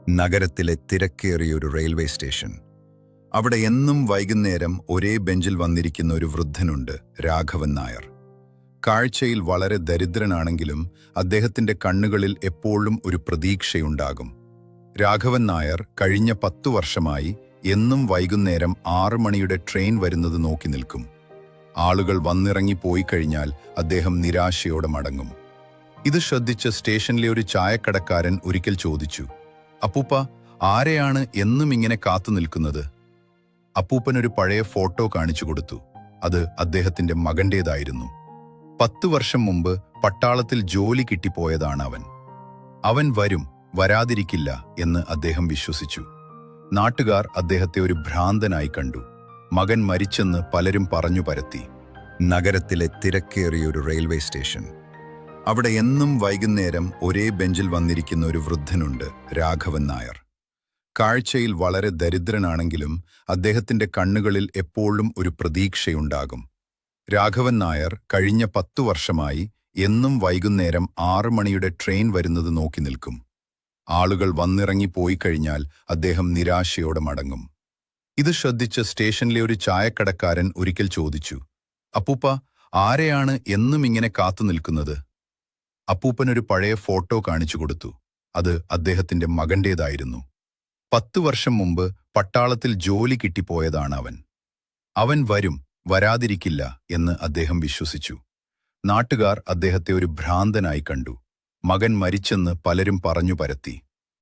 നഗരത്തിലെ തിരക്കേറിയൊരു railway station. അവിടെ എന്നും വൈകുന്നേരം ഒരേ ബെഞ്ചിൽ വന്നിരിക്കുന്ന ഒരു വൃദ്ധനുണ്ട്, രാഘവൻ നായർ. കാഴ്ചയിൽ വളരെ ദരിദ്രനാണെങ്കിലും അദ്ദേഹത്തിന്റെ കണ്ണുകളിൽ എപ്പോഴും ഒരു പ്രതീക്ഷയുണ്ടാകും. രാഘവൻ നായർ കഴിഞ്ഞ 10 വർഷമായി എന്നും വൈകുന്നേരം 6 മണിയുടെ ട്രെയിൻ വരുന്നത് നോക്കി നിൽക്കും. ആളുകൾ വന്നിറങ്ങി പോയി കഴിഞ്ഞാൽ അദ്ദേഹം നിരാശയോടെ മടങ്ങും. ഇത് ശ്രദ്ധിച്ച സ്റ്റേഷനിലെ ഒരു ചായക്കടക്കാരൻ ഒരിക്കൽ ചോദിച്ചു, "അപ്പൂപ്പ, ആരെയാണ് എന്നും ഇങ്ങനെ കാത്തു നിൽക്കുന്നത്?" അപ്പൂപ്പനൊരു പഴയ ഫോട്ടോ കാണിച്ചു കൊടുത്തു. അത് അദ്ദേഹത്തിന്റെ മകന്റേതായിരുന്നു. 10 വർഷം മുമ്പ് പട്ടാളത്തിൽ ജോലി കിട്ടിപ്പോയതാണ് അവൻ. അവൻ വരും, വരാതിരിക്കില്ല എന്ന് അദ്ദേഹം വിശ്വസിച്ചു. നാട്ടുകാർ അദ്ദേഹത്തെ ഒരു ഭ്രാന്തനായി കണ്ടു. മകൻ മരിച്ചെന്ന് പലരും പറഞ്ഞു പരത്തി. നഗരത്തിലെ തിരക്കേറിയൊരു റെയിൽവേ സ്റ്റേഷൻ. അവിടെ എന്നും വൈകുന്നേരം ഒരേ ബെഞ്ചിൽ വന്നിരിക്കുന്ന ഒരു വൃദ്ധനുണ്ട്, രാഘവൻ നായർ. കാഴ്ചയിൽ വളരെ ദരിദ്രനാണെങ്കിലും അദ്ദേഹത്തിന്റെ കണ്ണുകളിൽ എപ്പോഴും ഒരു പ്രതീക്ഷയുണ്ടാകും. രാഘവൻ നായർ കഴിഞ്ഞ 10 വർഷമായി എന്നും വൈകുന്നേരം 6 മണിയുടെ ട്രെയിൻ വരുന്നത് നോക്കി നിൽക്കും. ആളുകൾ വന്നിറങ്ങി പോയി കഴിഞ്ഞാൽ അദ്ദേഹം നിരാശയോടെ മടങ്ങും. ഇത് ശ്രദ്ധിച്ച സ്റ്റേഷനിലെ ഒരു ചായക്കടക്കാരൻ ഒരിക്കൽ ചോദിച്ചു, "അപ്പൂപ്പ, ആരെയാണ് എന്നും ഇങ്ങനെ കാത്തു നിൽക്കുന്നത്?" അപ്പൂപ്പനൊരു പഴയ ഫോട്ടോ കാണിച്ചു കൊടുത്തു. അത് അദ്ദേഹത്തിന്റെ മകന്റേതായിരുന്നു. 10 വർഷം മുമ്പ് പട്ടാളത്തിൽ ജോലി കിട്ടിപ്പോയതാണ് അവൻ. അവൻ വരും, വരാതിരിക്കില്ല എന്ന് അദ്ദേഹം വിശ്വസിച്ചു. നാട്ടുകാർ അദ്ദേഹത്തെ ഒരു ഭ്രാന്തനായി കണ്ടു. മകൻ മരിച്ചെന്ന് പലരും പറഞ്ഞു പരത്തി.